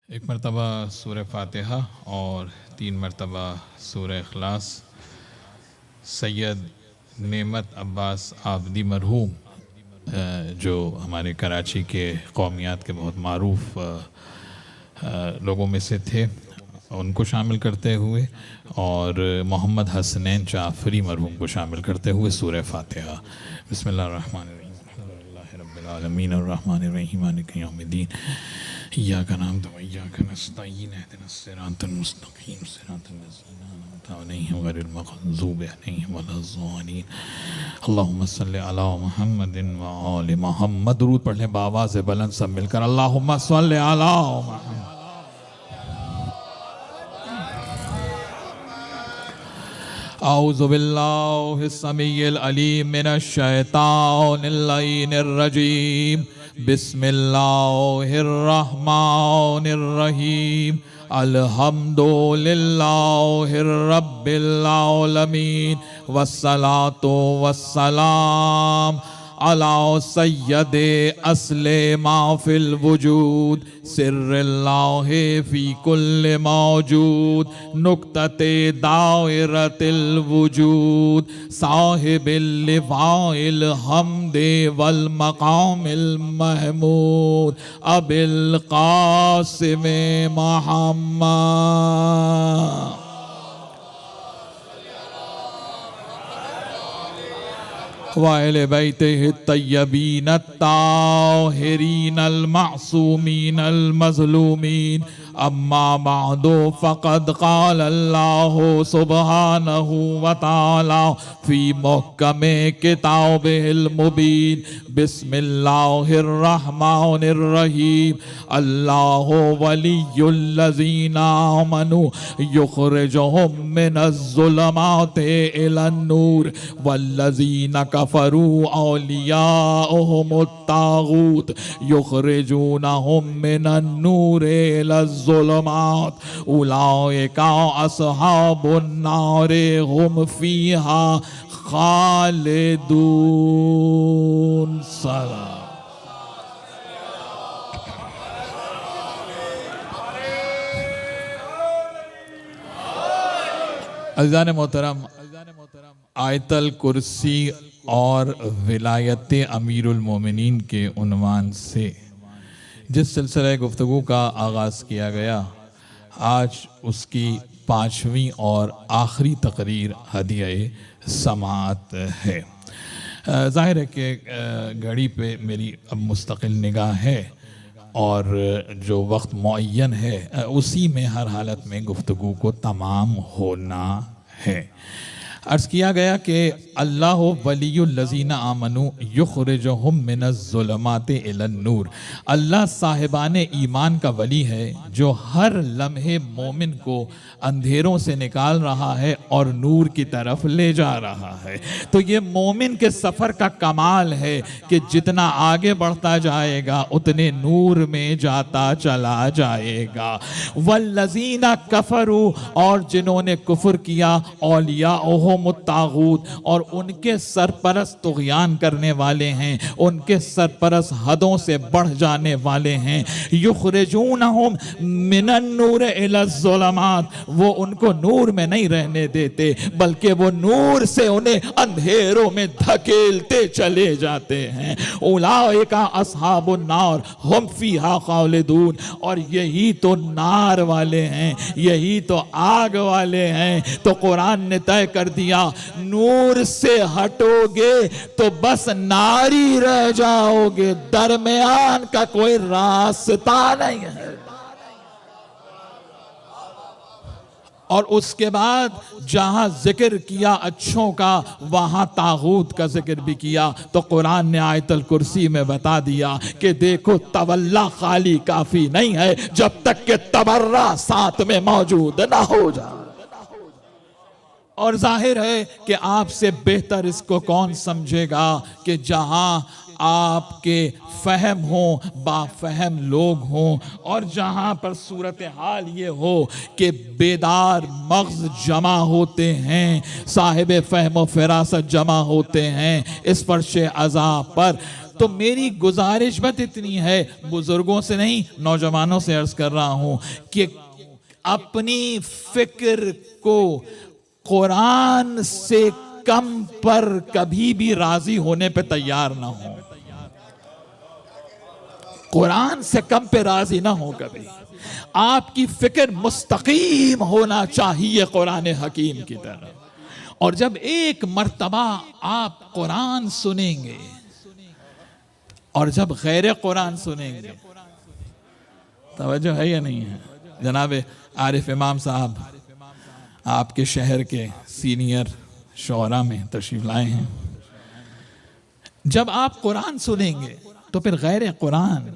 एक मरतबा सूरह फ़ातिहा और 3 मरतबा सूरह इखलास सैयद नेमत अब्बास आबदी मरहूम जो हमारे कराची के कौमियात के बहुत मारूफ लोगों में से थे, उनको शामिल करते हुए और मोहम्मद हसनैन जाफ़री मरहूम को शामिल करते हुए सूरह फ़ातिहा। बिस्मिल्लाहिर्रहमानिर्रहीम अल्हम्दुलिल्लाहि रब्बिल आलमीन अर्रहमानिर रहीम मालिकि यौमिद्दीन इय्याका नअबुदु व इय्याका नस्तईन इहदिनस सिरातल मुस्तक़ीम सिरातल लज़ीना अनअमता अलैहिम गैरिल मग़ज़ूबि अलैहिम वलज़्ज़ालिन अल्लाहुम्मा सल्लि अला मुहम्मदिन व आलि मुहम्मद। दुरूद पढ़ लें बावाज़ बुलंद सब मिलकर, अल्लाहुम्मा सल्लि अला मुहम्मद। औज़ु बिल्लाहि समीइल अलीम मिनश शैतानिर लईनिर रजीम। बिस्मिल्लाहिर्रहमानिर रहीम। अल्हम्दुलिल्लाहि रब्बिल आलमीन वस्सलातु वस्सलाम अला सय्यदे असले माफिल वजूद सिर्रिल्लाहि फी कुल्लि मौजूद नुक्तते दायरतिल वजूद साहिबिल लिवाइल हमदे वल मकामिल महमूद अबिल कासिम मुहम्मद वाले बैतिहि तय्यबीन अत्ताहिरीन अल-मासूमीन अल-मज़लूमीन अम्मा बअदु फ़क़द क़ाल अल्लाहु सुब्हानहु व तआला फ़ी मुहकमे किताबिहिल मुबीन। बिस्मिल्लाहिर रहमानिर रहीम। अल्लाहु वलियुल्लज़ीना आमनु युख़रिजुहुम मिनज़्ज़ुलमाति इलन-नूर वल्लज़ीना कफ़रू औलियाउहुमुत ताग़ूत युख़रिजूनहुम मिनन-नूरि इलज़्ज़ुलमात उलाइका अस्हाबुन नारि हुम फ़ीहा खालिदून। सलाम। अज़ीज़ान मोहतरम, आयतल कुर्सी और विलायत अमीरुल मोमिनीन के उन्वान से जिस सिलसिले गुफ्तगू का आगाज़ किया गया, आज उसकी 5वीं और आखिरी तकरीर हदिया समाअत है। ज़ाहिर है कि घड़ी पे मेरी अब मुस्तकिल निगाह है और जो वक्त मुअय्यन है उसी में हर हालत में गुफ्तगू को तमाम होना है। अर्ज़ किया गया कि अल्लाह वलियुल्लज़ीना आमनु युख़रिजुहुम मिनज़्ज़ुलमाति इलन-नूर। अल्लाह साहिबान ईमान का वली है जो हर लम्हे मोमिन को अंधेरों से निकाल रहा है और नूर की तरफ ले जा रहा है। तो ये मोमिन के सफ़र का कमाल है कि जितना आगे बढ़ता जाएगा उतने नूर में जाता चला जाएगा। वल्लज़ीना कफ़रू, और जिन्होंने कुफ्र किया, औलियाउहुमुत ताग़ूत, और उनके सरपरस्त तुग़यान करने वाले हैं, उनके सरपरस्त हदों से बढ़ जाने वाले हैं। युख़रिजूनहुम मिनन-नूर इलज़्ज़ुलमात, वो उनको नूर में नहीं रहने देते बल्कि वो नूर से उन्हें अंधेरों में धकेलते चले जाते हैं। उलाइका अस्हाबुन नार हुम फ़ीहा खालिदून, और यही तो नार वाले हैं, यही तो आग वाले हैं। तो कुरान ने तय कर दिया, नूर से हटोगे तो बस नारी रह जाओगे, दरमियान का कोई रास्ता नहीं है। और उसके बाद जहां जिक्र किया अच्छों का, वहां तागूत का जिक्र भी किया। तो कुरान ने आयतल कुर्सी में बता दिया कि देखो, तवल्ला खाली काफी नहीं है जब तक कि तबर्रा साथ में मौजूद ना हो जाए। और जाहिर है कि आपसे बेहतर इसको कौन समझेगा कि जहां आपके फ़हम हो, बाफ़हम लोग हों, और जहाँ पर सूरत हाल ये हो कि बेदार मग़ज़ जमा होते हैं, साहिब फ़हम व फ़िरासत जमा होते हैं, इस फर्श अज़ा पर तो मेरी गुजारिश बस इतनी है, बुजुर्गों से नहीं नौजवानों से अर्ज कर रहा हूं कि अपनी फिक्र को कुरान से कम पर कभी भी राजी होने पे तैयार ना हो। कुरान से कम पे राजी ना हो कभी। आपकी फिक्र मुस्तकीम होना चाहिए कुरान हकीम की तरह। और जब एक मर्तबा आप कुरान सुनेंगे और जब गैर कुरान सुनेंगे, तवज्जो है या नहीं है? जनाब आरिफ इमाम साहब आपके शहर के सीनियर शोरा में तशरीफ लाए हैं। जब आप कुरान सुनेंगे तो फिर गैर कुरान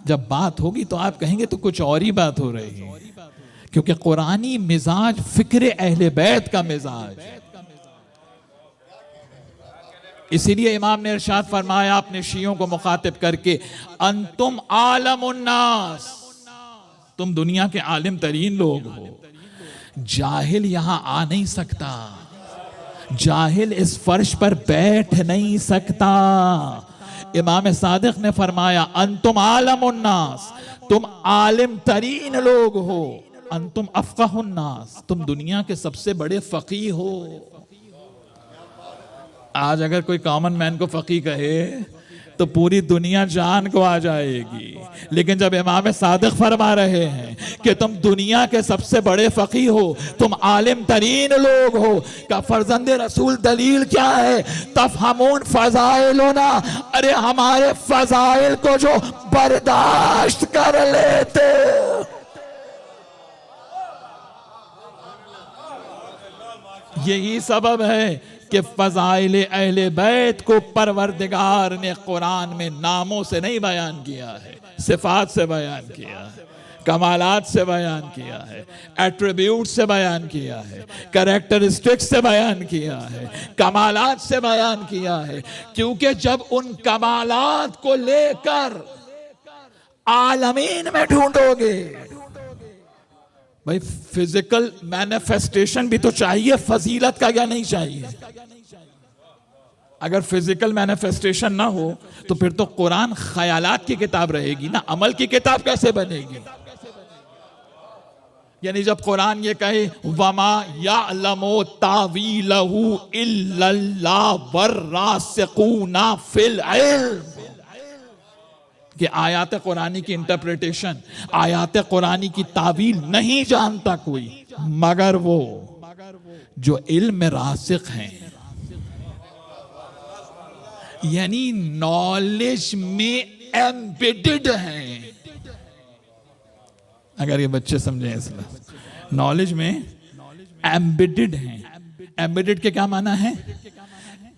जब बात होगी तो आप कहेंगे तो कुछ और ही बात हो रही है, क्योंकि कुरानी मिजाज फिक्र अहले बैत का मिजाज है। इसीलिए इमाम ने इरशाद फरमाया अपने शियों को मुखातिब करके, अंतुम आलमुन्नास, तुम दुनिया के आलिम तरीन लोग हो। जाहिल यहां आ नहीं सकता, जाहिल इस फर्श पर बैठ नहीं सकता। इमाम सादिक ने फरमाया अंतुम आलमुन्नास, तुम आलिम तरीन लोग हो। अंतुम अफ़क़हुन्नास, तुम दुनिया के सबसे बड़े फकीह हो। आज अगर कोई कॉमन मैन को फकीह कहे तो पूरी दुनिया जान को आ जाएगी, लेकिन जब इमाम सादिक फरमा रहे हैं कि तुम दुनिया के सबसे बड़े फकीह हो, तुम आलिम तरीन लोग हो, का फर्जंदे रसूल दलील क्या है? तफहमून फज़ाइलुना, अरे हमारे फज़ाइल को जो बर्दाश्त कर लेते। यही सबब है कि फज़ाइल अहले बैत को परवरदिगार ने कुरान में नामों से नहीं बयान किया है, सिफात से बयान किया है, कमालात से बयान किया है, एट्रीब्यूट से बयान किया है, कैरेक्टरिस्टिक्स से बयान किया है, कमालात से बयान किया है। क्योंकि जब उन कमालात को लेकर आलमीन में ढूंढोगे, भाई फिजिकल मैनिफेस्टेशन भी तो चाहिए फजीलत का, या नहीं चाहिए? अगर फिजिकल मैनिफेस्टेशन ना हो तो फिर तो कुरान ख्यालात की किताब रहेगी ना, अमल की किताब कैसे बनेगी? यानी जब कुरान ये कहे वमा यालमु तावीलहु इल्लल्लाह वर्रासिखूना फिल इल्म, कि आयात कुरानी की इंटरप्रिटेशन, आयात कुरानी की तावील नहीं जानता कोई मगर वो जो इल्म में रासिख हैं, यानी नॉलेज में एम्बेडेड हैं। अगर ये बच्चे समझे इसलिए नॉलेज में एम्बेडेड हैं। एम्बेडेड के क्या माना है?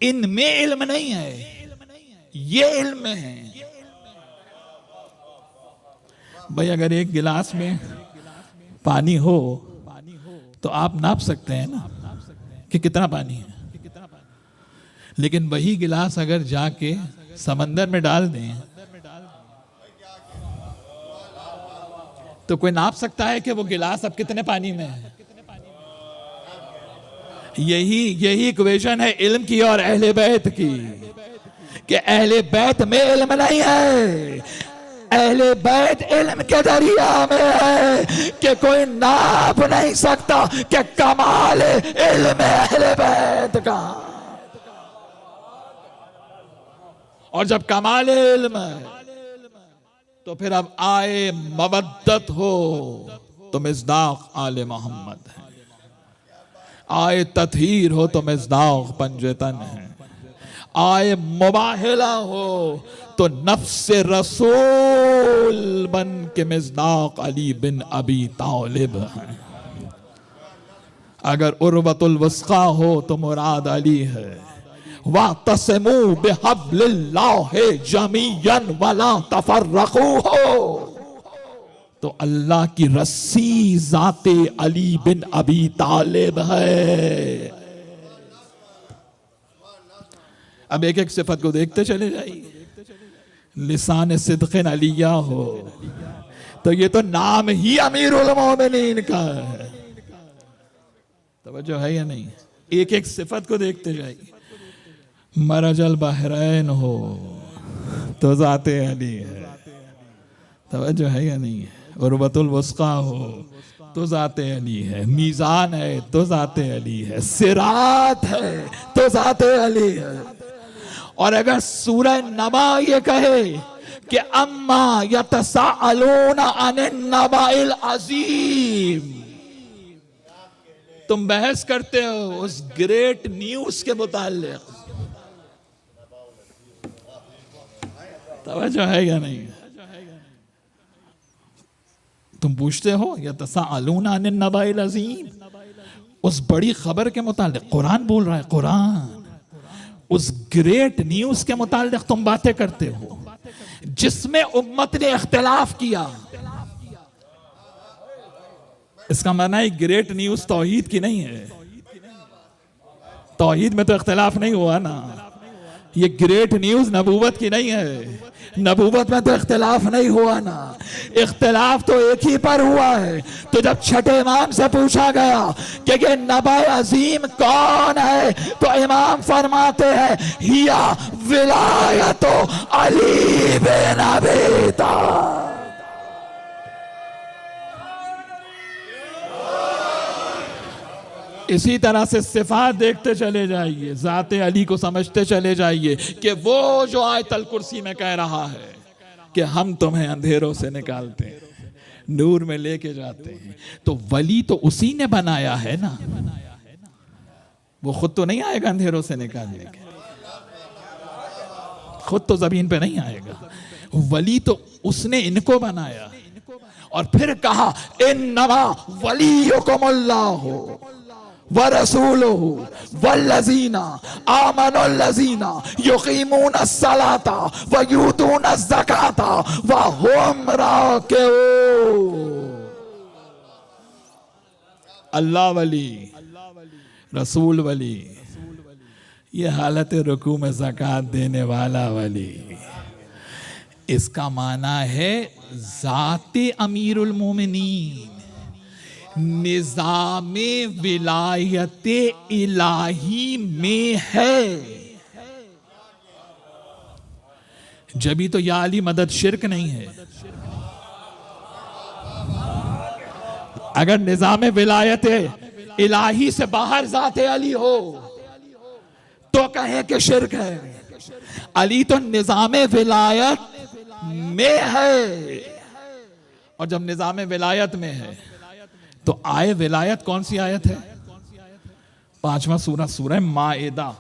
इनमें इल्म नहीं है, ये इल्म में है। भाई अगर एक गिलास में पानी हो तो आप नाप सकते हैं ना कि कितना पानी है, लेकिन वही गिलास अगर जाके समंदर में डाल दें तो कोई नाप सकता है कि वो गिलास अब कितने पानी में है? यही इक्वेशन है इल्म की और अहले बैत की, कि अहले बैत में इल्म नहीं है, अहले बैत इल्म के दरिया में है कि कोई नाप नहीं सकता कि कमाल इल्म अहले बैत का। और जब कमाल इल्म है तो फिर अब आए मवद्दत हो तो मिज़दाक़ आले मोहम्मद है, आए तत्हीर हो तो मिज़दाक़ पंजतन है, आए मुबाहिला हो तो नफ्स रसूल बन के मिज़दाक़ अली बिन अबी तालिब है। अगर उर्वतुल वस्क़ा हो तो मुराद अली है। वातसिमू बिहब्लिल्लाहि जमीअन वला तफर्रकू हो तो अल्लाह की रस्सी ज़ाते अली बिन अबी तालिब है। अब एक एक सिफत को देखते चले जाइए। लिसान सिद्क़िन अलिया हो तो ये तो नाम ही अमीरुल मोमिनीन का है। तवज्जो है या नहीं? एक एक सिफत को देखते जाइए। मरजल बहरैन हो तो ज़ाते अली है। तवज्जो है या नहीं है? उर्वतुल वुस्का हो तो ज़ाते अली है, मीज़ान है तो ज़ाते अली है, सिरात है तो ज़ाते अली है। और अगर सूरह नबा ये कहे कि अम्मा यतसाअलूना अनिन नबाइल अज़ीम, तुम बहस करते हो उस ग्रेट न्यूज के मुताल्लिक, तवज्जो है या नहीं? तुम पूछते हो यतसाअलूना अनिन नबाइल अज़ीम, उस बड़ी खबर के मुताल्लिक कुरान बोल रहा है, कुरान उस ग्रेट न्यूज के मुताल्लिक तुम बातें करते हो जिसमें उम्मत ने इख्तिलाफ किया। इसका माना है ग्रेट न्यूज तौहीद की नहीं है। तौहीद में तो इख्तिलाफ नहीं हुआ ना। ये ग्रेट न्यूज नबूवत की नहीं है। नबूवत में तो इख्तिलाफ नहीं हुआ ना। इख्तिलाफ तो एक ही पर हुआ है। तो जब छठे इमाम से पूछा गया कि ये नबा अजीम कौन है, तो इमाम फरमाते हैं हिया विलायतो अली बिन अबी तालिब। इसी तरह से सिफात देखते चले जाइए, ज़ाते अली को समझते चले जाइए कि वो जो आयतल कुर्सी में कह रहा है कि हम तुम्हें अंधेरों से निकालते हैं, नूर में लेके जाते हैं, तो वली तो उसी ने बनाया है ना। वो खुद तो नहीं आएगा अंधेरों से निकालने के, खुद तो जमीन पे नहीं आएगा। वली तो उसने इनको बनाया। और फिर कहा इन्नमा वलियुकुमुल्लाहु व रसूलुहु वल्लज़ीना आमनुल्लज़ीना युक़ीमूनस सलाता व यूतूनज़ ज़काता व हुम राकिऊन। अल्लाह वली, रसूल वली, ये हालत रुकू में ज़कात देने वाला वली। इसका माना है ज़ाते अमीरुल मोमिनीन, निज़ामे विलायत इलाही में है। जभी तो या अली मदद शिरक नहीं है। अगर निज़ामे विलायत इलाही से बाहर ज़ाते अली हो तो कहें कि शिरक है। अली तो निज़ामे विलायत में है। और जब निज़ामे विलायत में है तो आए विलायत कौन सी आयत है? 5वां सूरा, सूरह माइदा।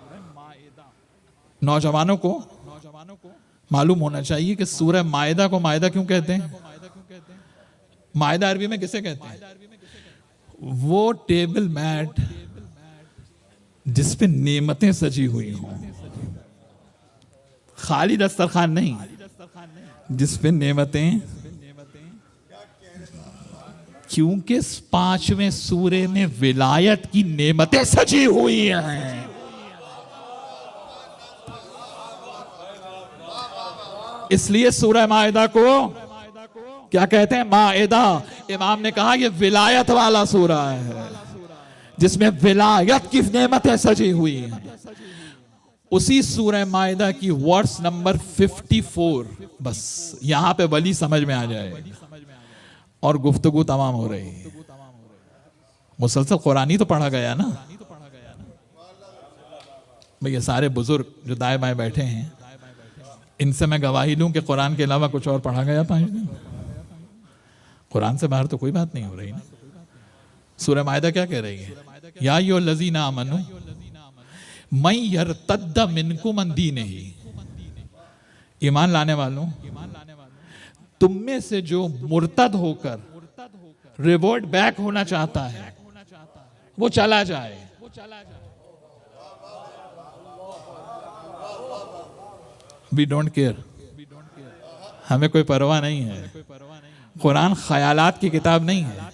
नौजवानों को मालूम होना चाहिए कि सूरह माइदा को माइदा क्यों कहते हैं। माइदा अरबी में किसे कहते हैं? वो टेबल मैट जिस पे नेमतें सजी हुई हों, खाली दस्तरखान नहीं, जिस पे नेमतें, क्योंकि 5वें सूरे में विलायत की नेमतें सजी हुई हैं। इसलिए सूरह माइदा को क्या कहते हैं? माइदा। इमाम ने कहा यह विलायत वाला सूरा है जिसमें विलायत की नेमतें सजी हुई हैं। उसी सूरह माइदा की वर्स नंबर 54, बस यहां पे वली समझ में आ जाए और गुफ्तगू तमाम हो रही है। मुसलसल कुरानी तो पढ़ा गया ना भाई। ये सारे बुजुर्ग जो दाएं बाएं बैठे हैं, इनसे मैं गवाही लूं कि कुरान के अलावा कुछ और पढ़ा गया 5 दिन? कुरान से बाहर तो कोई बात नहीं हो रही ना। सूरह माइदा क्या कह रही है? या अय्युहल्लज़ीना आमनू मन यर्तद्द मिनकुम अन दीनिही, ईमान लाने वालों, तुम में से जो मुर्तद होकर रिवोर्ट बैक होना चाहता है वो चला जाए। वी डोंट केयर, हमें कोई परवाह नहीं है। कुरान ख्यालात की किताब नहीं है,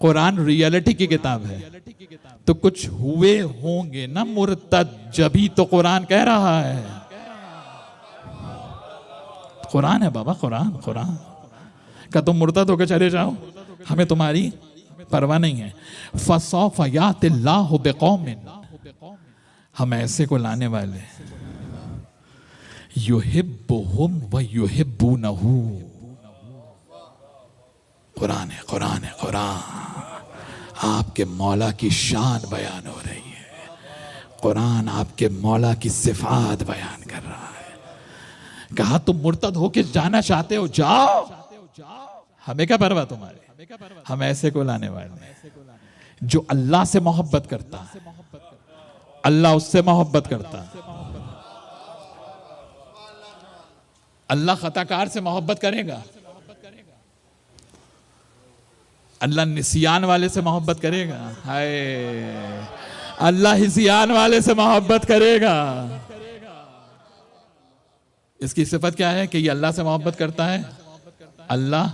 कुरान रियलिटी की किताब है। तो कुछ हुए होंगे ना मुर्तद, जभी तो कुरान कह रहा है। कुरान है बाबा, कुरान कुरान का। तुम मुर्तद होकर चले जाओ, हमें तुम्हारी परवाह नहीं है। फसौफ यातिल्लाहु बिकौमिन, हम ऐसे को लाने वाले, युहिब युहिब्बुहुम व युहिब्बूनहू। कुरान है, कुरान है, कुरान आपके मौला की शान बयान हो रही है। कुरान आपके मौला की सिफात बयान कर रहा है। कहा तुम मुर्तद होके जाना चाहते हो, जाओ, हमें क्या परवाह तुम्हारे, हम ऐसे को लाने वाले हैं जो अल्लाह से मोहब्बत करता है, अल्लाह उससे मोहब्बत करता है। अल्लाह खताकार से मोहब्बत करेगा, अल्लाह निसियान वाले से मोहब्बत करेगा, हाय अल्लाह हिसियान वाले से मोहब्बत करेगा। इसकी सिफत क्या है कि ये अल्लाह से मोहब्बत करता है, अल्लाह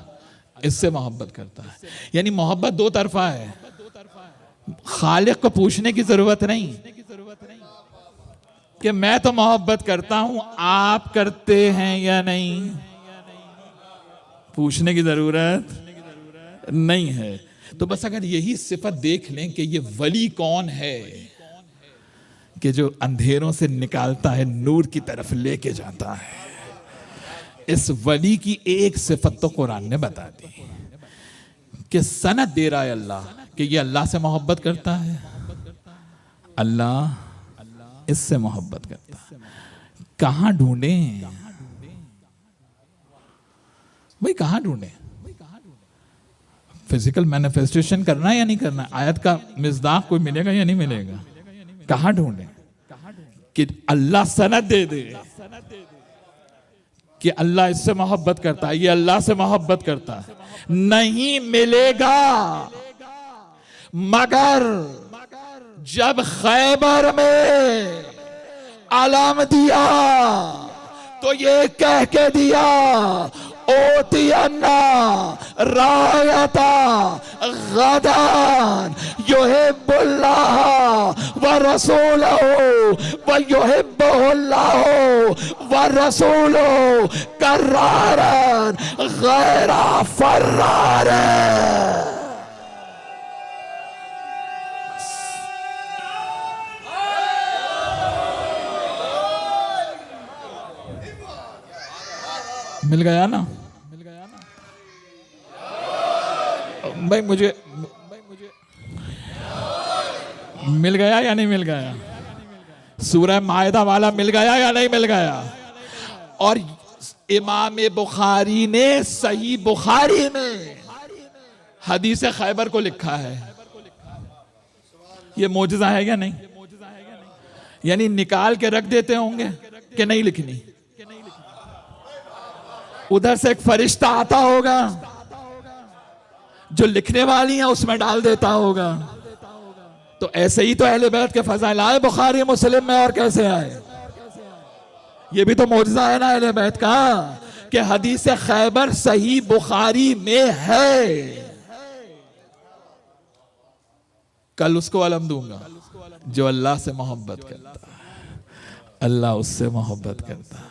इससे मोहब्बत करता है। यानी मोहब्बत दो तरफा है। खालिक को पूछने की जरूरत नहीं कि मैं तो मोहब्बत करता हूं, आप करते हैं या नहीं, पूछने की जरूरत नहीं है। तो बस अगर यही सिफत देख लें कि ये वली कौन है कि जो अंधेरों से निकालता है, नूर की तरफ लेके जाता है, इस वली की एक सिफत तो कुरान ने बता दी कि सनद दे रहा है अल्लाह कि ये अल्लाह से मोहब्बत करता है, अल्लाह इससे मोहब्बत करता है। कहां ढूंढें भाई, कहां ढूंढें? फिजिकल मैनिफेस्टेशन करना है या नहीं करना? आयत का मिज़दाक कोई मिलेगा या नहीं मिलेगा? कहां ढूंढें कि अल्लाह सनद दे दे कि अल्लाह इससे मोहब्बत करता है, ये अल्लाह से मोहब्बत करता है? नहीं मिलेगा, मगर जब खैबर में अलाम दिया तो ये कह के दिया, ओतियन्ना रायता गदान युहिब्बुल्लाह व रसूलहू व युहिब्बुहुल्लाह व रसूलहू करारन गैरा फर्रार। मिल गया ना? भाई मुझे मिल गया या नहीं मिल गया? सूरह मायदा वाला मिल गया या नहीं मिल गया? और इमाम बुखारी ने सही बुखारी में हदीस खैबर को लिखा है। ये मोजज़ा है या नहीं? यानी निकाल के रख देते होंगे कि नहीं लिखनी? उधर से एक फरिश्ता आता होगा जो लिखने वाली है उसमें डाल देता होगा। तो ऐसे ही तो अहले बैत के फज़ाइल आए बुखारी मुस्लिम में, और कैसे आए? ये भी तो मौजज़ा है ना अहले बैत का कि हदीस खैबर सही बुखारी में है। कल उसको अलम दूंगा जो अल्लाह से मोहब्बत करता है, अल्लाह उससे मोहब्बत करता है।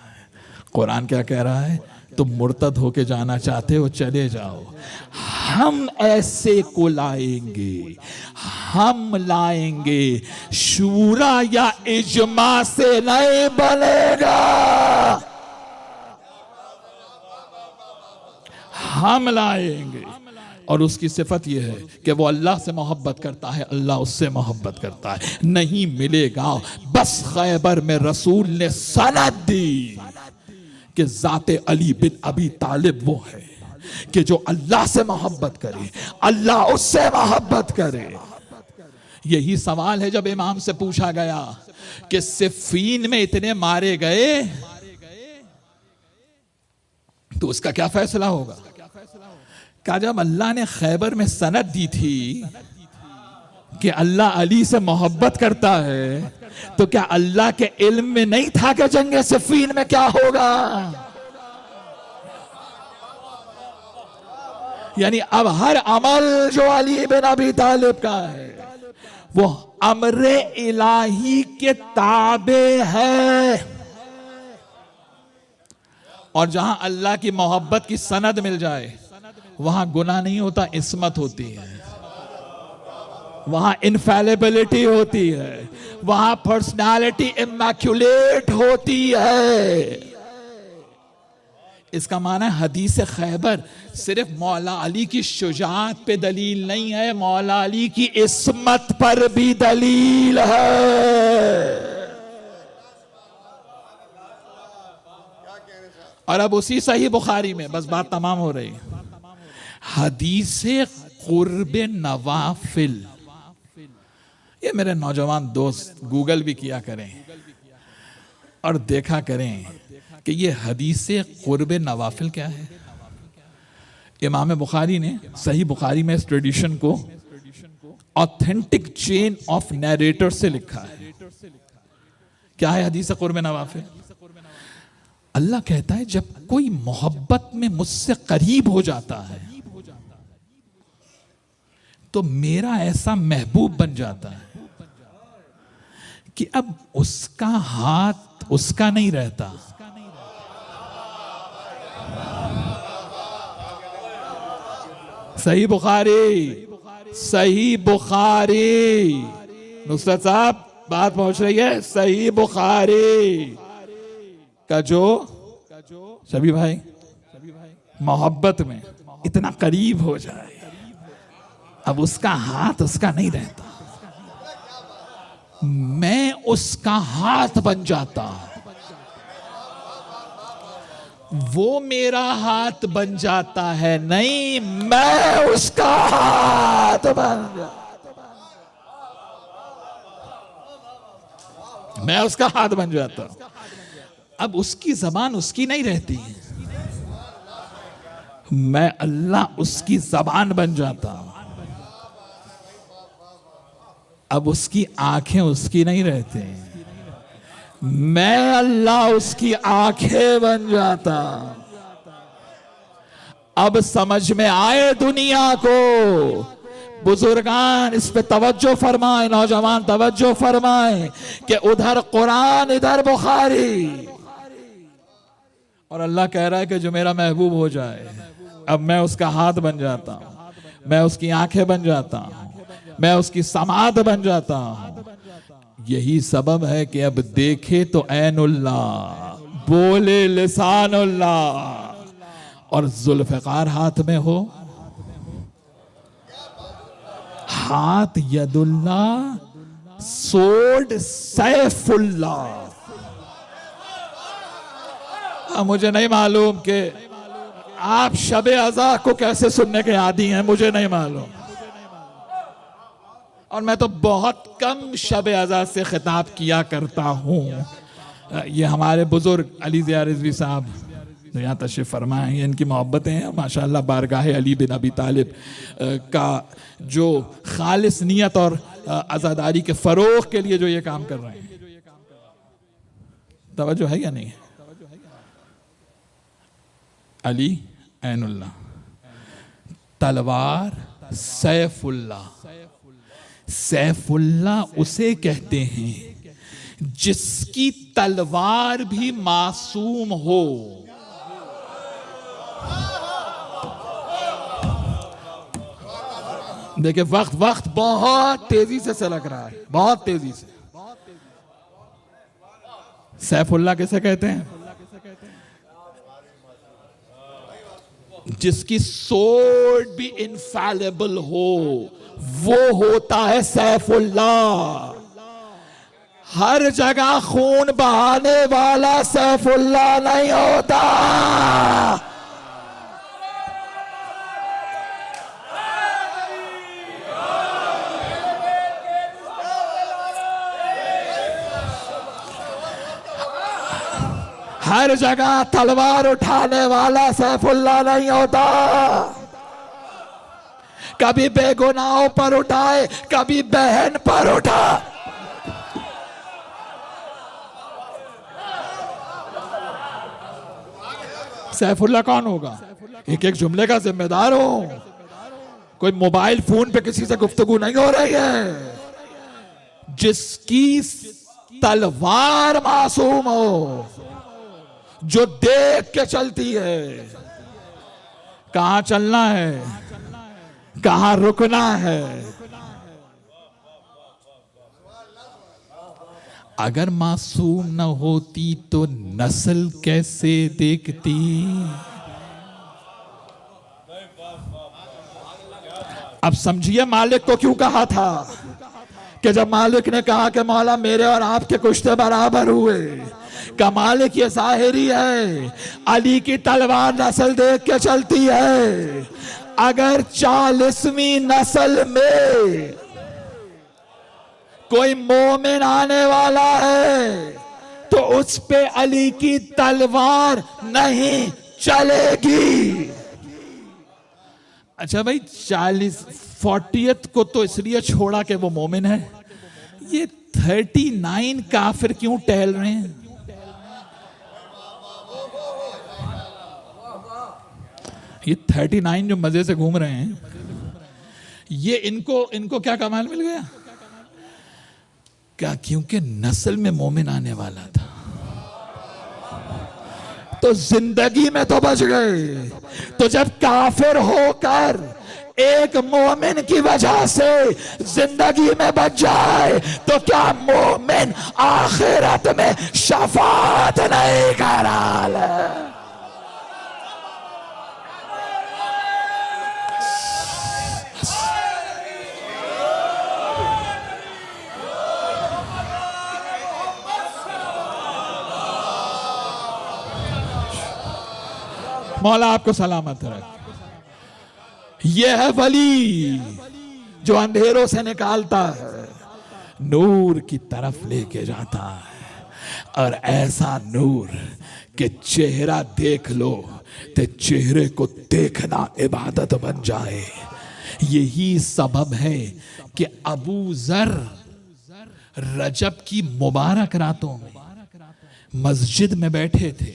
कुरान क्या कह रहा है? तुम मुर्तद होके जाना चाहते हो, चले जाओ, हम ऐसे को लाएंगे, हम लाएंगे, शूरा या इजमा से नहीं बनेगा, हम लाएंगे। और उसकी सिफत यह है कि वो अल्लाह से मोहब्बत करता है, अल्लाह उससे मोहब्बत करता है। नहीं मिलेगा। बस खैबर में रसूल ने सनद दी कि ज़ाते अली बिन अबी तालिब वो है कि जो अल्लाह से मोहब्बत करे, अल्लाह उससे मोहब्बत करे। यही सवाल है जब इमाम से पूछा गया कि सिफ़ीन में इतने मारे गए तो उसका क्या फैसला होगा? कहा जब अल्लाह ने खैबर में सनद दी थी कि अल्लाह अली से मोहब्बत करता है, तो क्या अल्लाह के इल्म में नहीं था कि जंगे सिफ़ीन में क्या होगा? यानी अब हर अमल जो अली बिन अबी तालिब का है वो अमरे इलाही के ताबे है। और जहां अल्लाह की मोहब्बत की सनद मिल जाए वहां गुनाह नहीं होता, इस्मत होती है, वहां इनफैलिबिलिटी होती है, वहां पर्सनालिटी इमैक्युलेट होती है। इसका माना है हदीस खैबर सिर्फ मौला अली की शुजाअत पे दलील नहीं है, मौला अली की इस्मत पर भी दलील है। और अब उसी सही बुखारी में, बस बात तमाम हो रही, हदीस कुर्ब नवाफिल, ये मेरे नौजवान दोस्त गूगल भी किया करें और देखा करें कि ये हदीस कुर्ब नवाफिल क्या है। इमाम बुखारी ने सही बुखारी में इस ट्रेडिशन को ऑथेंटिक चेन ऑफ नैरेटर से लिखा है। क्या है हदीस कुर्ब नवाफिल? अल्लाह कहता है जब कोई मोहब्बत में मुझसे करीब हो जाता है तो मेरा ऐसा महबूब बन जाता है कि अब उसका हाथ उसका नहीं रहता, सही बुखारी, सही बुखारी, नुसरत साहब बात पहुंच रही है, सही बुखारी का जो शबी भाई मोहब्बत में इतना करीब हो जाए अब उसका हाथ उसका नहीं रहता, मैं उसका हाथ बन जाता, वो मेरा हाथ बन जाता है, नहीं मैं उसका हाथ बन जाता, मैं उसका हाथ बन जाता। अब उसकी जबान उसकी नहीं रहती, मैं अल्लाह उसकी जबान बन जाता। अब उसकी आंखें उसकी नहीं रहती, मैं अल्लाह उसकी आंखें बन जाता। अब समझ में आए दुनिया को, बुजुर्गान इस पे तवज्जो फरमाए, नौजवान तवज्जो फरमाए कि उधर कुरान इधर बुखारी, और अल्लाह कह रहा है कि जो मेरा महबूब हो जाए अब मैं उसका हाथ बन जाता हूं, मैं उसकी आंखें बन जाता हूं, मैं उसकी समात बन जाता हूं। यही सबब है कि अब देखे तो ऐनुल्लाह, बोले लिसानुल्लाह, और जुल्फ़िकार हाथ में हो, हाथ यदुल्लाह, सोल्ड सैफुल्लाह। मुझे नहीं मालूम कि आप शबे अज़ा को कैसे सुनने के आदी हैं, मुझे नहीं मालूम, और मैं तो बहुत कम शबे अज़ा से खिताब किया करता हूँ। ये हमारे बुजुर्ग अली ज़िया रिज़वी साहब जो यहाँ तशरीफ़ फरमा हैं, इनकी मोहब्बतें हैं माशाअल्लाह, बारगाह अली बिन अबी तालिब का जो खालिस नियत और आज़ादारी के फ़रोग़ के लिए जो ये काम कर रहे हैं, तवज्जो है या नहीं है? अली ऐनुल्लाह, तलवार सैफुल्लाह, सैफुल्लाह उसे कहते हैं जिसकी तलवार भी मासूम हो। देखिए वक्त बहुत तेजी से सलग रहा है, बहुत तेजी से। सैफुल्लाह किसे कहते हैं? जिसकी सोर्ड भी इनफैलेबल हो, वो होता है सैफुल्लाह। हर जगह खून बहाने वाला सैफुल्लाह नहीं होता। हर जगह तलवार उठाने वाला सैफुल्लाह नहीं होता। कभी बेगुनाहों पर उठाए, कभी बहन पर उठा। सैफुल्लाह कौन होगा? एक एक जुमले का जिम्मेदार हो। कोई मोबाइल फोन पे किसी से गुफ्तगू नहीं हो रही है। जिसकी तलवार मासूम हो, जो देख के चलती है कहां चलना है, कहां रुकना है। अगर मासूम न होती तो नस्ल कैसे देखती। अब समझिए मालिक को क्यों कहा था कि जब मालिक ने कहा कि मौला मेरे और आपके कुश्ते बराबर हुए, का मालिक ये ज़ाहिरी है अली की तलवार नस्ल देख के चलती है। अगर 40वीं नस्ल में कोई मोमिन आने वाला है तो उस पे अली की तलवार नहीं चलेगी। अच्छा भाई 40th को तो इसलिए छोड़ा कि वो मोमिन है, ये 39 काफिर क्यों टहल रहे हैं? ये 39 जो मजे से घूम रहे हैं, ये इनको क्या कमाल मिल गया? क्या? क्योंकि नस्ल में मोमिन आने वाला था तो जिंदगी में तो बच गए। तो जब काफिर होकर एक मोमिन की वजह से जिंदगी में बच जाए तो क्या मोमिन आखिरत में शफाअत नहीं करा? मौला आपको सलामत रखे। यह है वली जो अंधेरों से निकालता है, नूर की तरफ लेके जाता है। और ऐसा नूर कि चेहरा देख लो तो चेहरे को देखना इबादत बन जाए। यही सबब है कि अबू जर रजब की मुबारक रातों में मस्जिद में बैठे थे,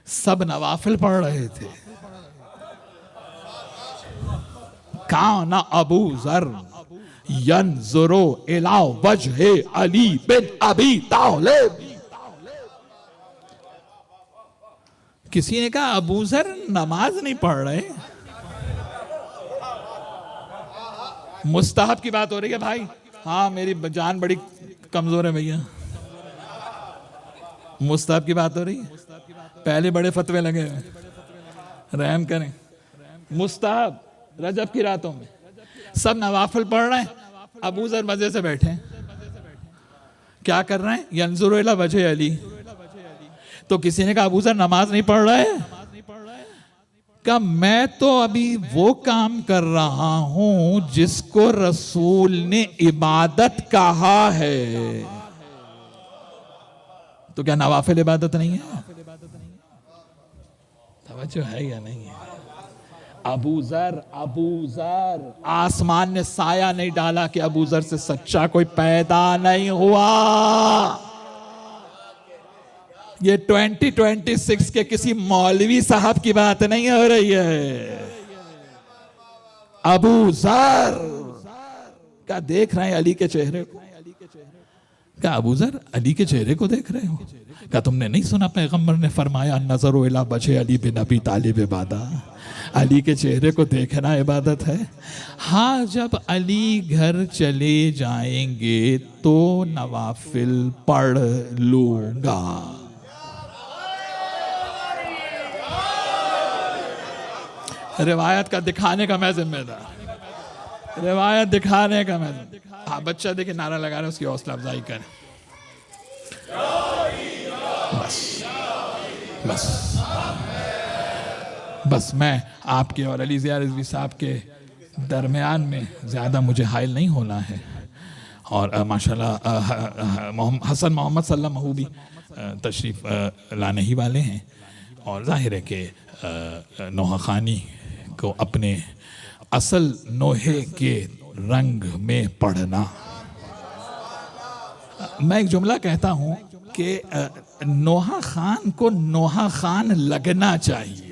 सब नवाफिल पढ़ रहे थे। काना अबू जर यंजुरो इला वजहे अली बिन अबी तालिब। किसी ने कहा अबू जर नमाज नहीं पढ़ रहे। मुस्ताहब की बात हो रही है भाई। हाँ मेरी जान बड़ी कमजोर है भैया, मुस्ताहब की बात हो रही है। पहले बड़े फतवे लगे हुए, रहम करें। मुस्ताहब रजब की रातों में सब नवाफिल पढ़ रहे हैं, अबू जर मजे से बैठे हैं। क्या कर रहे हैं? यंजुरु इला वजहे अली। तो किसी ने कहा अबू जर नमाज नहीं पढ़ रहे है? क्या? मैं तो अभी वो काम कर रहा हूं जिसको रसूल ने इबादत कहा है। तो क्या नवाफिल इबादत नहीं है? तवज्जो है या नहीं है? अबू जर आसमान ने साया नहीं डाला कि अबू जर से सच्चा कोई पैदा नहीं हुआ। ये 2026 के किसी मौलवी साहब की बात नहीं हो रही है। अबू जर क्या देख रहे हैं अली के चेहरे को? क्या अबू जर अली के चेहरे को देख रहे हो? क्या तुमने नहीं सुना पैगंबर ने फरमाया नजरो इला वजहे अली बिन अबी तालिब इबादत? अली के चेहरे को देखना इबादत है। हाँ जब अली घर चले जाएंगे तो नवाफिल पढ़ लूंगा। रिवायत का दिखाने का मैं जिम्मेदार, रिवायत दिखाने का मैं। हाँ बच्चा देखिए नारा लगा रहे, उसकी हौसला अफजाई करें। बस मैं आपके और अली ज़िया रिज़वी साहब के दरमियान में ज़्यादा मुझे हाइल नहीं होना है। और माशाल्लाह हसन मोहम्मद सल्लल्लाहु भी तशरीफ़ लाने ही वाले हैं। और जाहिर है कि नोहा खानी को अपने असल नोहे के रंग में पढ़ना। मैं एक जुमला कहता हूँ कि नोहा खान को नोहा खान लगना चाहिए।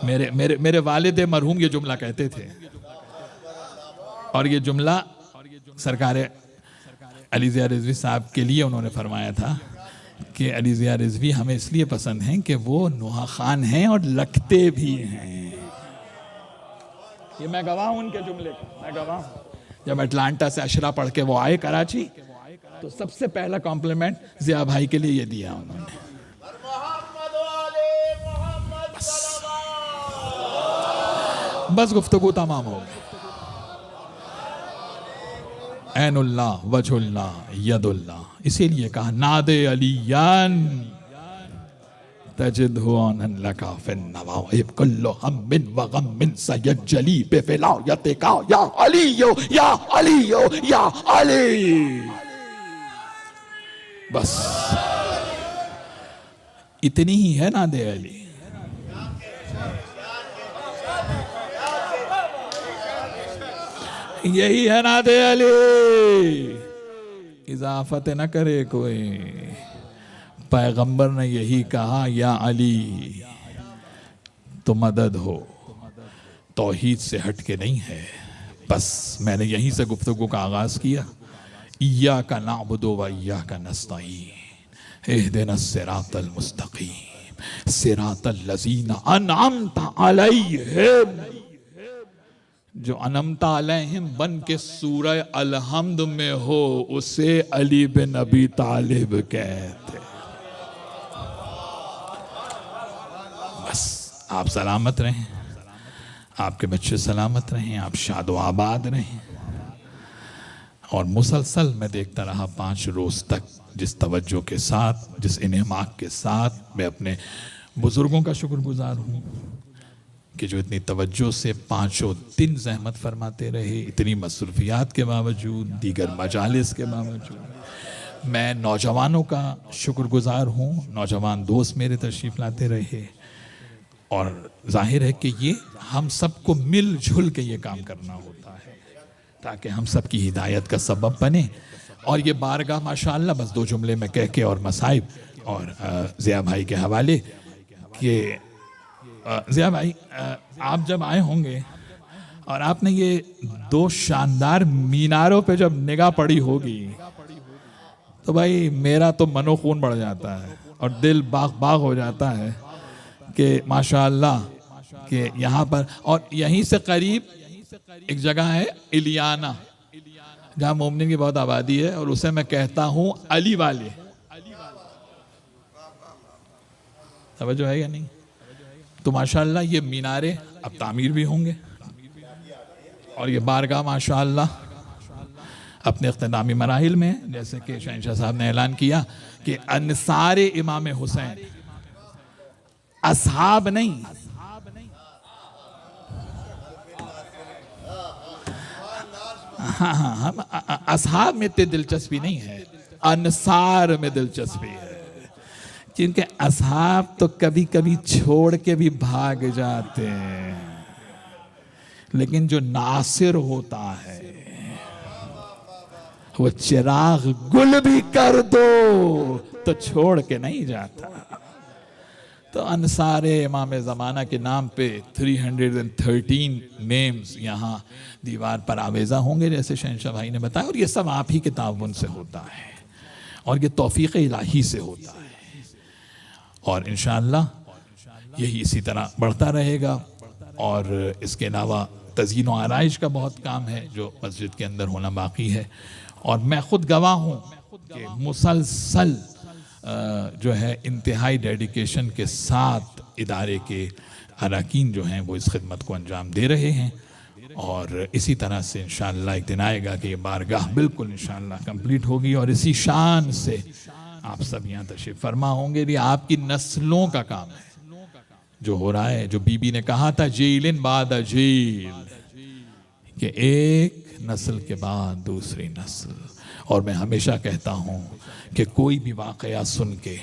मेरे वालिद मरहूम ये जुमला कहते थे। और ये जुमला सरकार अली ज़िया रिज़वी साहब के लिए उन्होंने फरमाया था कि अली ज़िया रिज़वी हमें इसलिए पसंद हैं कि वो नोहा खान हैं और लगते भी हैं। ये मैं गवाह हूं उनके जुमले का, मैं गवाह हूं। जब अटलांटा से अशरा पढ़ के वो आए कराची, तो सबसे पहला कॉम्प्लीमेंट जिया भाई के लिए ये दिया उन्होंने। बस गुफ्तगू तमाम हो गई। ऐनुल्लाह वजहुल्लाह यदुल्लाह, इसीलिए कहा नादे अलियान तजिदहु अनन लका फिन नवाइब कुल्लु हम्मिन व गम्मिन सयजली बिफिलायतिका या अलियो या अलियो या अली। बस इतनी ही है नादे अली। यही है नादे अली, इजाफत न करे कोई। पैगंबर ने यही कहा या अली तो मदद हो, तौहीद से हट के नहीं है। बस मैंने यहीं से गुफ्तगू का आगाज किया। इय्याका नअबुदु व इय्याका नस्तईन इहदिना सिरातल मुस्तकीम सिरातल लज़ीना अनअमता अलैहिम। जो अनमता अलैहिम बन के सूरह अलहम्द में हो, उसे अली बिन अबी तालिब कहते। बस आप सलामत रहें, आपके बच्चे सलामत रहें, आप शादो आबाद रहें। और मुसलसल मैं देखता रहा 5 रोज तक, जिस तवज्जो के साथ, जिस इन्हमाक के साथ मैं अपने बुजुर्गों का शुक्रगुजार हूँ कि जो इतनी तवज्जो से 5 दिन ज़हमत फरमाते रहे, इतनी मसरूफियात के बावजूद, दीगर मजालिस के बावजूद। मैं नौजवानों का शुक्रगुजार हूँ, नौजवान दोस्त मेरे तशरीफ़ लाते रहे। और जाहिर है कि ये हम सबको मिलजुल के ये काम करना होता है ताकि हम सब की हिदायत का सबब बने। और ये बारगाह माशाअल्लाह, बस 2 जुमले में कह के और मसाइब और ज़िया भाई के हवाले कि ज़िया भाई, आप जब आए होंगे और आपने ये 2 शानदार मीनारों पे जब निगाह पड़ी होगी, तो भाई मेरा तो मनोखून बढ़ जाता है और दिल बाग बाग हो जाता है कि माशाअल्लाह कि यहाँ पर। और यहीं से करीब एक जगह है इलियाना, जहाँ मोमिन की बहुत आबादी है, और उसे मैं कहता हूँ अली वाले। समझो है या नहीं? तो माशाअल्लाह ये मीनारे अब तामीर भी होंगे और ये बारगाह माशाअल्लाह अपने इख्तितामी मराहिल में, जैसे कि शहंशाह साहब ने ऐलान किया कि अंसारे इमाम हुसैन, असहाब नहीं, हम असहाब में इतनी दिलचस्पी नहीं है, अंसार में दिलचस्पी है। क्योंकि असहाब तो कभी कभी छोड़ के भी भाग जाते हैं, लेकिन जो नासिर होता है वो चिराग गुल भी कर दो तो छोड़ के नहीं जाता। तो अंसारे इमाम ज़माना के नाम पे 313 नेम्स यहाँ दीवार पर आवेज़ा होंगे, जैसे शहंशाह भाई ने बताया। और ये सब आप ही के ताउन से होता है और ये तौफीक इलाही से होता है। और इंशाअल्लाह यही इसी तरह बढ़ता रहेगा। और इसके अलावा तज़यीन व आराइश का बहुत काम है जो मस्जिद के अंदर होना बाकी है। और मैं ख़ुद गवाह हूँ कि मुसलसल जो है इंतहाई डेडिकेशन के साथ इदारे के अरकान जो हैं वो इस खिदमत को अंजाम दे रहे हैं। और इसी तरह से इंशाअल्लाह एक दिन आएगा कि ये बारगाह बिल्कुल इंशाअल्लाह कंप्लीट होगी और इसी शान से आप सब यहाँ तशरीफ फरमा होंगे। ये आपकी नस्लों का काम है जो हो रहा है, जो बीबी ने कहा था जेलिन बाद जेल, कि एक नस्ल के बाद दूसरी नस्ल। और मैं हमेशा कहता हूँ कि कोई भी वाक़या सुन के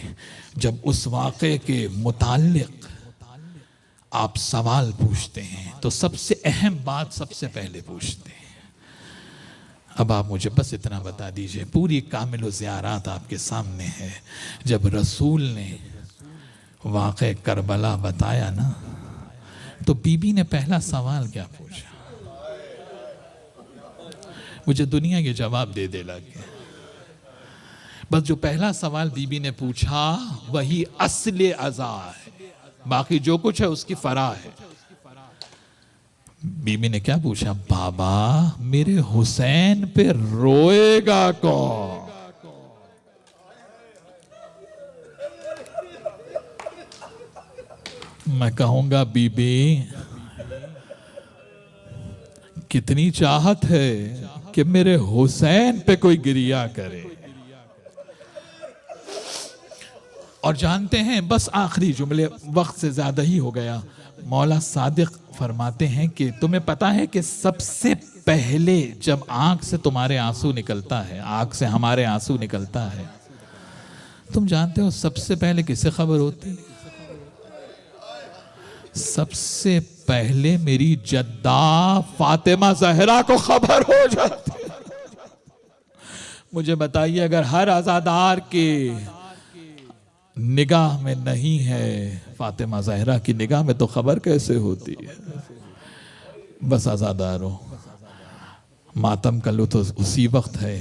जब उस वाक़े के मुताल्लिक़ आप सवाल पूछते हैं तो सबसे अहम बात सबसे पहले पूछते हैं। अब आप मुझे बस इतना बता दीजिए, पूरी कामिल ज़ियारात आपके सामने है, जब रसूल ने वाक़े करबला बताया ना, तो बीबी ने पहला सवाल क्या पूछा? मुझे दुनिया ये जवाब दे दे लगे। बस जो पहला सवाल बीबी ने पूछा वही असले अज़ा है, बाकी जो कुछ है उसकी फरा है। बीबी ने क्या पूछा? बाबा मेरे हुसैन पे रोएगा कौन? मैं कहूंगा बीबी कितनी चाहत है कि मेरे हुसैन पे कोई गिरिया करे। और जानते हैं, बस आखिरी जुमले, वक्त से ज्यादा ही हो गया। मौला सादिक फरमाते हैं कि तुम्हें पता है कि सबसे पहले जब आंख से तुम्हारे आंसू निकलता है, आंख से हमारे आंसू निकलता है, तुम जानते हो सबसे पहले किसे खबर होती है? सबसे पहले मेरी जद्दा फातिमा ज़हरा को खबर हो जाती है। मुझे बताइए, अगर हर आज़ादार के निगाह में नहीं है, फातिमा ज़हरा की निगाह में तो खबर कैसे होती है? बस आज़ादारों, मातम का लुत्फ़ उसी वक्त है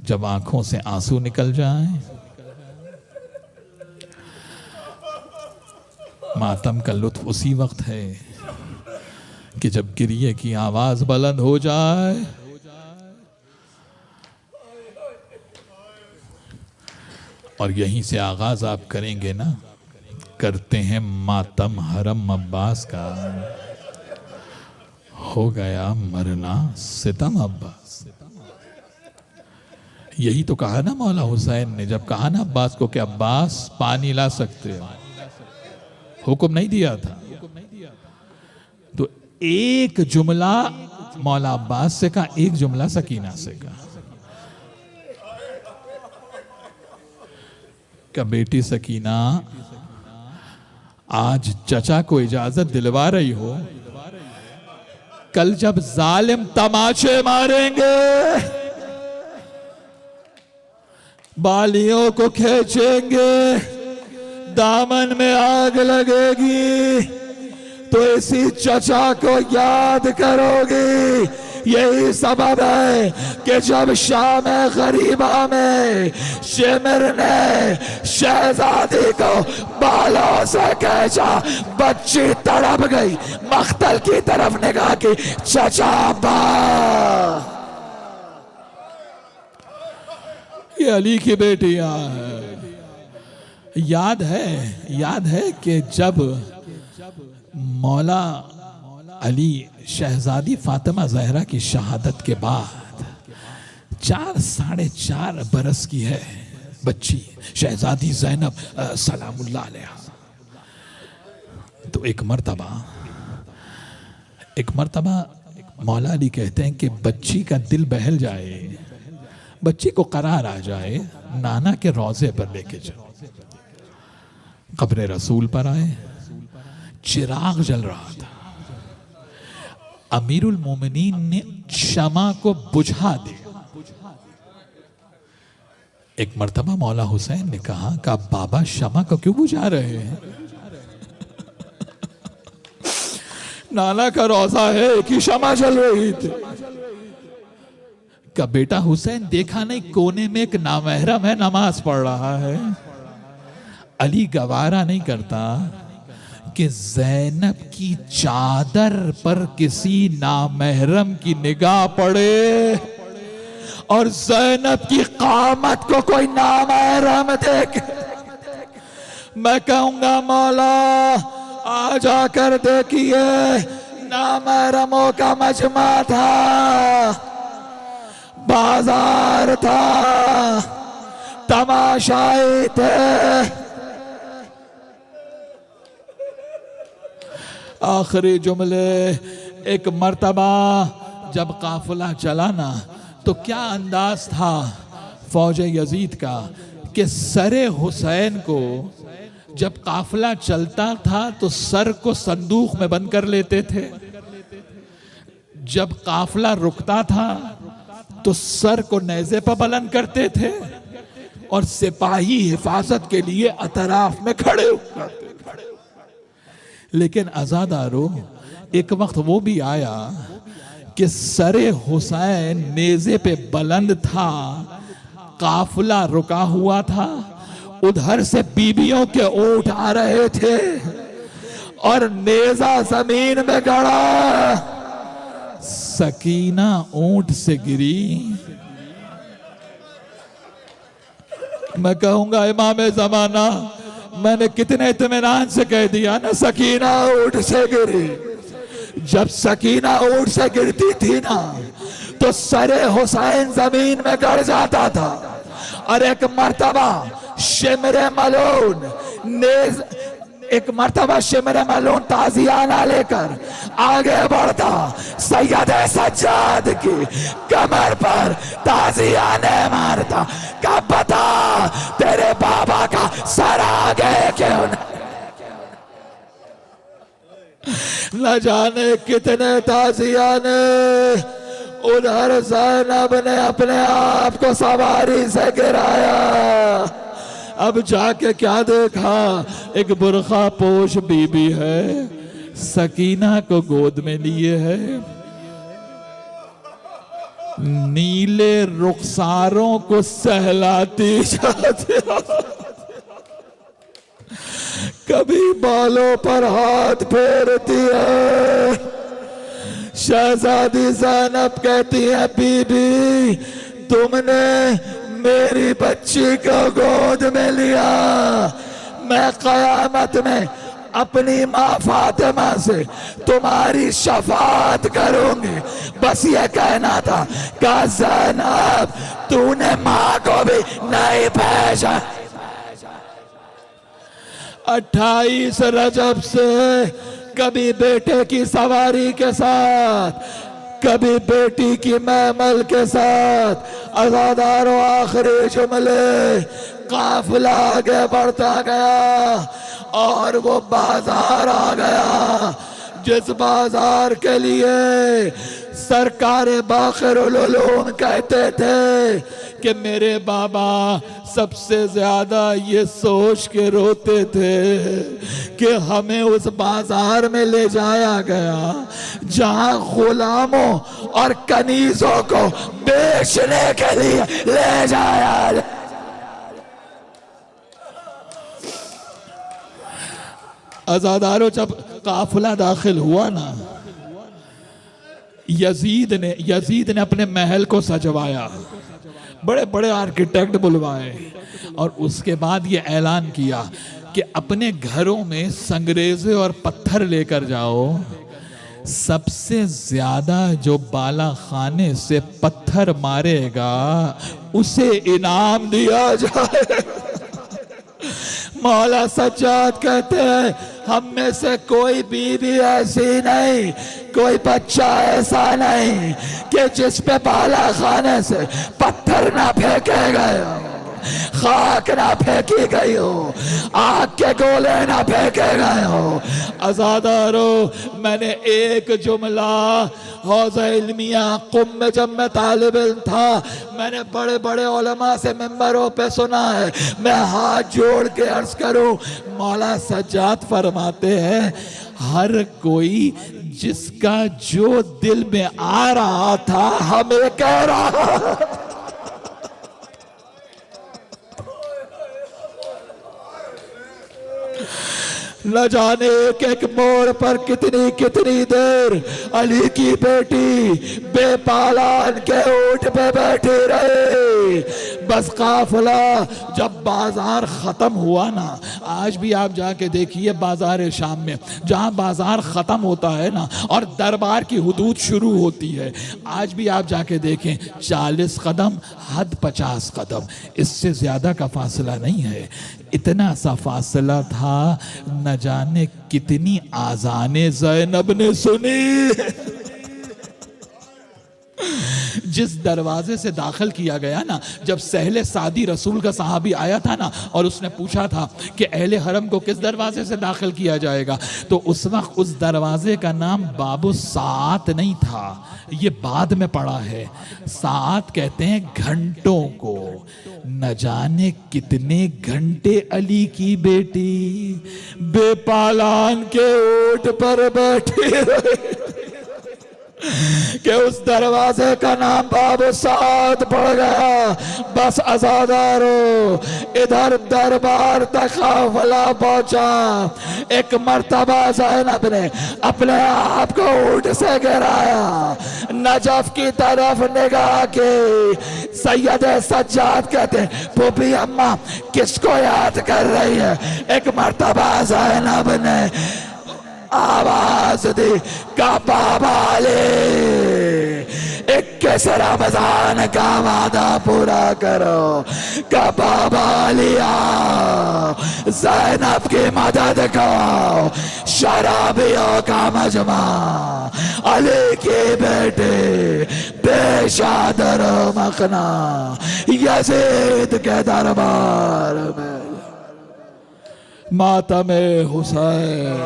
जब आंखों से आंसू निकल जाएं। मातम का लुत्फ़ उसी वक्त है कि जब गिरिए की आवाज बुलंद हो जाए। और यहीं से आगाज आप करेंगे ना, करते हैं मातम हरम अब्बास का, हो गया मरना सितम अब्बास। यही तो कहा ना मौला हुसैन ने, जब कहा ना अब्बास को कि अब्बास पानी ला सकते हो, हुक्म नहीं दिया था, तो एक जुमला मौला अब्बास से कहा, एक जुमला सकीना से कहा। क्या बेटी सकीना, आज चचा को इजाजत दिलवा रही हो, कल जब जालिम तमाचे मारेंगे, बालियों को खींचेंगे, दामन में आग लगेगी, तो इसी चचा को याद करोगी। यही सबब है कि जब शाम गरीबा में शिमर ने शहजादी को बालों से खींचा, बच्ची तड़प गई, मख्तल की तरफ निगाह की, चचा बा। ये अली की बेटियां है। याद है कि जब मौला अली शहजादी फातिमा ज़हरा की शहादत के बाद 4-4.5 बरस की है बच्ची शहजादी ज़ैनब सलामुल्लाह अलैहा, तो एक मर्तबा मौला अली कहते हैं कि बच्ची का दिल बहल जाए, बच्ची को करार आ जाए, नाना के रोजे पर लेके चलो। कब्र रसूल पर आए, चिराग जल रहा था, अमीरुल मोमिनीन ने शमा को बुझा दिया। एक मर्तबा मौला हुसैन ने कहा कि आप बाबा शमा को क्यों बुझा रहे हैं? नाना का रोजा है कि शमा जल रही थी। का बेटा हुसैन देखा नहीं, कोने में एक नामहरम है, नमाज पढ़ रहा है। अली गवारा नहीं करता कि ज़ैनब की चादर पर किसी नामहरम की निगाह पड़े और ज़ैनब की कामत को कोई नामहरम देखे। मैं कहूंगा मौला आ जाकर देखिए, नामहरमों का मजमा था, बाजार था, तमाशाई थे। आखिरी जुमले, एक मर्तबा जब काफिला चला ना, तो क्या अंदाज था फौज यजीद का कि सरे हुसैन को जब काफिला चलता था तो सर को संदूक में बंद कर लेते थे, जब काफिला रुकता था तो सर को नेज़े पर बुलंद करते थे और सिपाही हिफाजत के लिए अतराफ में खड़े होते थे। लेकिन आज़ादारों, एक वक्त वो भी आया कि सरे हुसैन नेज़े पे बुलंद था, काफिला रुका हुआ था, उधर से बीबियों के ऊँट आ रहे थे और नेज़ा जमीन में गड़ा। सकीना ऊंट से गिरी। मैं कहूंगा इमाम जमाना, मैंने कितने इत्मीनान से कह दिया ना, सकीना ऊंट से गिरी। जब सकीना ऊंट से गिरती थी ना तो सरे हुसैन जमीन में गड़ जाता था। और एक मर्तबा शिमरे मलून नेज, एक मर्तबा शिमरे मलून ताजियाना लेकर आगे बढ़ता, सैयद सज्जाद की कमर पर ताजियाने मारता। कब बता तेरे बाबा का सर आगे क्यों न जाने कितने ताजियाने उधर ज़ैनब ने अपने आप को सवारी से गिराया। अब जाके क्या देखा, एक बुरखा पोश बीबी है, सकीना को गोद में लिए है, नीले रुखसारों को सहलाती जाती, कभी बालों पर हाथ फेरती है। शहजादी ज़ैनब कहती है, बीबी तुमने मेरी बच्ची को गोद में लिया, मैं क़यामत में अपनी माँ फातिमा से तुम्हारी शफाअत करूंगी। बस ये कहना था। कहा ज़ैनब तूने माँ को भी नहीं पहचाना। 28 रजब से कभी बेटे की सवारी के साथ, कभी बेटी की महमल के साथ, अज़ादारों आखिरी जुमले, काफिला आगे बढ़ता गया और वो बाजार आ गया जिस बाजार के लिए सरकार बाक़िरुल उलूम कहते थे कि मेरे बाबा सबसे ज्यादा ये सोच के रोते थे कि हमें उस बाजार में ले जाया गया जहां गुलामों और कनीजों को बेचने के लिए ले जाया। अज़ादारों जब काफिला दाखिल हुआ ना, यजीद ने अपने महल को सजवाया, बड़े बड़े आर्किटेक्ट बुलवाए और उसके बाद ये ऐलान किया कि अपने घरों में संगरेजे और पत्थर लेकर जाओ, सबसे ज्यादा जो बाला खाने से पत्थर मारेगा उसे इनाम दिया जाए। मौला सज्जाद कहते हैं हम में से कोई बीवी ऐसी नहीं, कोई बच्चा ऐसा नहीं कि जिस पे बाला खाने से पत्थर ना फेंके गए हो, खाक ना फेंकी गई हो, आग के गोले ना फेंके गए हो। अज़ादारों मैंने एक जुमला हौज़ा इल्मिया कुम में जब मैं तालिब इल्म था, मैंने बड़े बड़े उलमा से मिंबरों पे सुना है, मैं हाथ जोड़ के अर्ज करूं, मौला सज्जाद फरमाते हैं हर कोई जिसका जो दिल में आ रहा था हमें कह रहा। न जाने एक एक मोड़ पर कितनी कितनी देर अली की बेटी बेपालान के ऊंट पे बैठी रहे। बस काफिला जब बाजार खत्म हुआ ना, आज भी आप जाके देखिए बाजार शाम में जहां बाजार खत्म होता है ना और दरबार की हुदूद शुरू होती है, आज भी आप जाके देखें 40 कदम हद 50 कदम, इससे ज्यादा का फासला नहीं है। इतना सा फासला था, न जाने कितनी आज़ाने ज़ैनब ने सुनी। जिस दरवाजे से दाखिल किया गया ना, जब सहले सादी रसूल का सहाबी आया था ना और उसने पूछा था कि अहले हरम को किस दरवाजे से दाखिल किया जाएगा, तो उस वक्त उस दरवाजे का नाम बाबू सात नहीं था, ये बाद में पड़ा है। सात कहते हैं घंटों को। न जाने कितने घंटे अली की बेटी बेपालान के ऊंट पर बैठी रही। कि उस दरवाजे का नाम बाबू साद पड़ गया। बस अज़ादारो इधर दरबार तक काफिला पहुंचा। एक मर्तबा ज़ैनब ने अपने आप को ऊंट से गिराया, नजफ की तरफ निगाह की। सैयद सज्जाद कहते पुपी अम्मा किसको याद कर रही है? एक मर्तबा ज़ैनब ने आवाज दी का बाबा अली 21 रमजान का वादा पूरा करो। का बाबा लिया ज़ैनब की मदद को, शराबियों का मजमा अली की बेटी बेशादर मखना यजीद के दरबार में मातम हुसैन।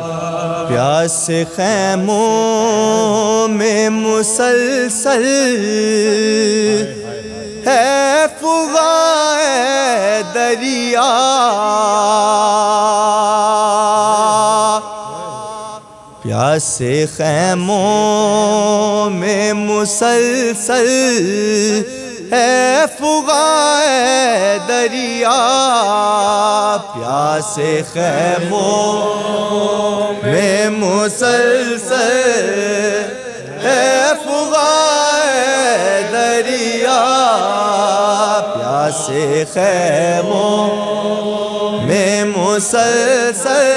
प्यास खैमों में मुसलसल है फुगाए दरिया। प्यास खैमों में मुसलसल है फुगाए दरिया। प्यास खैमों में मुसलसल है फुगाए दरिया। प्यास खैमों में मुसलसल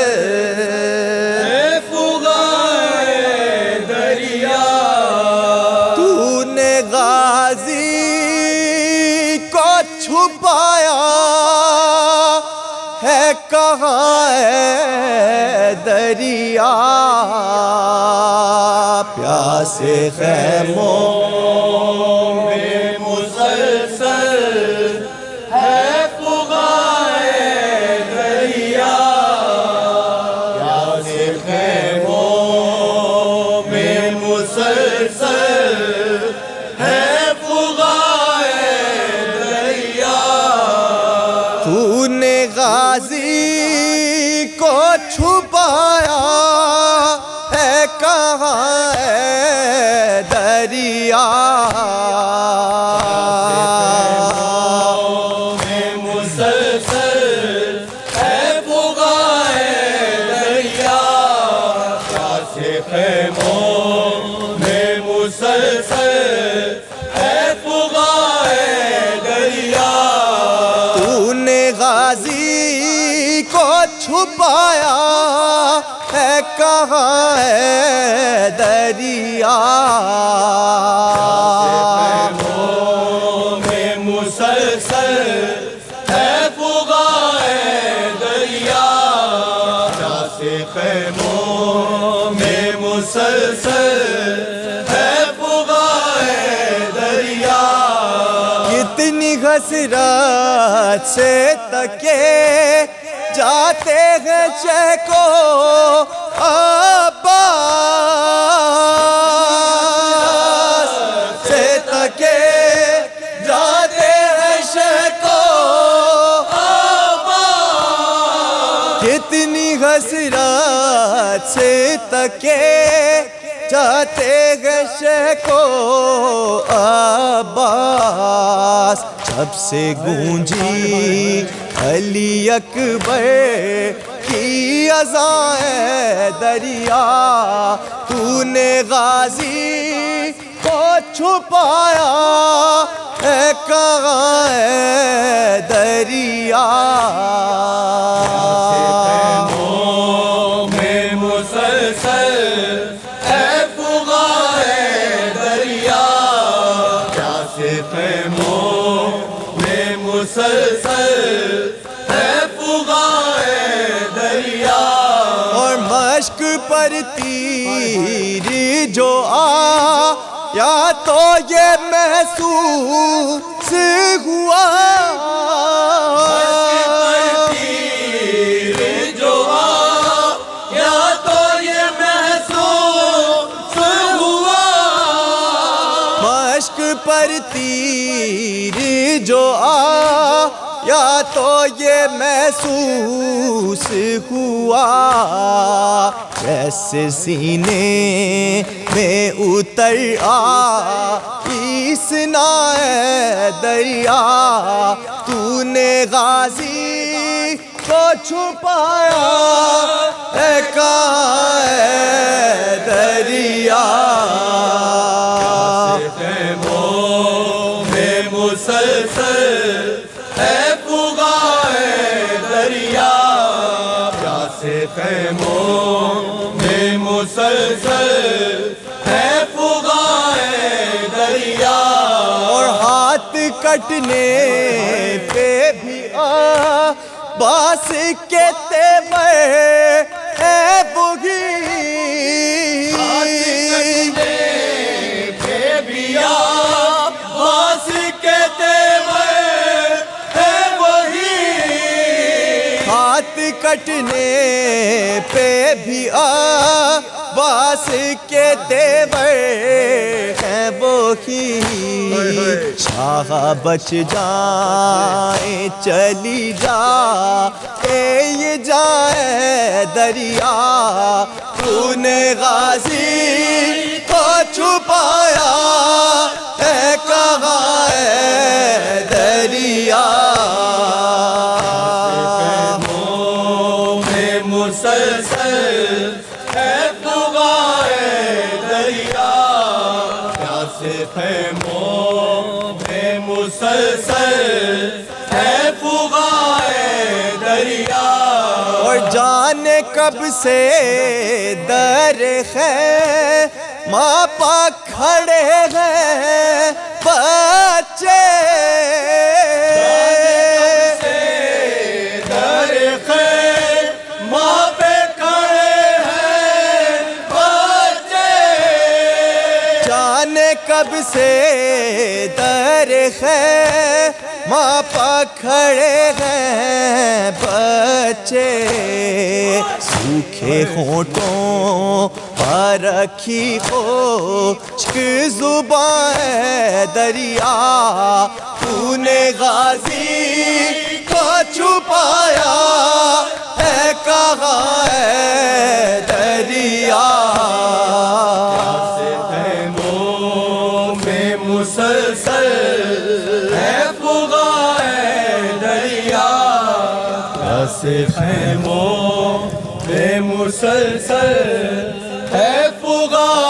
है फुगाए दरिया। तूने गाजी छुपाया है कहाँ है दरिया। प्यास खैमों में मुसलसल है फुगाए दरिया। प्यास खैमों में मुसलसल है फुगाए दरिया। तूने गाजी को छुपाया है कहाँ है दरिया। में मुसलसल है फुगाए दरिया। प्यास खैमों में मुसलसल है फुगाए दरिया। तूने गाजी को छुपाया है कहाँ है दरिया। में मुसलसल है फुगाए दरिया। प्यास खैमों में मुसलसल है फुगाए दरिया। कितनी हसरत से तके जाते हैं चहको अब्बास से तके जाते हैं शहको अब्बास। कितनी हसरत से तके जाते हैं शहको अब्बास। जब से गूंजी अली अकबर की अज़ाए दरिया। तूने गाजी को छुपाया है कहाँ है दरिया। में मुसलसल है फुगाए दरिया। प्यास खैमों में मुसलसल है फुगाए दरिया। और मश्क पर तीर जो या तो ये महसूस हुआ। पर तीर जो या तो ये महसूस हुआ। जैसे सीने में उतर इस नाए दरिया, तूने गाजी को छुपाया है कहाँ है दरिया। में मुसलसल है फुगाए दरिया, प्यासे खैमों में मुसलसल है फुगाए दरिया। और हाथ कटने पे भी बास के तेवर है बुगी, बास के तेवर है वही। हाथ कटने पे भी बास के तेवर है वही। शाह बच जाए चली जा ये जाए दरिया, तूने गाजी को छुपाया है कहाँ है दरिया। में मुसलसल है फुगाए दरिया, प्यासे खैमों में मुसलसल है फुगाए दरिया। और जाने कब से दर है मापा खड़े हैं बच्चे, दर है मापे खड़े हैं बच्चे। जाने कब से दर है मापा खड़े हैं बच्चे, सूखे होठों पर रखी हो जुबान है दरिया, तूने गाजी को छुपाया है कहाँ है दरिया। में मुसलसल है फुगाए दरिया, प्यासे खैमों में मुसलसल है फुगाए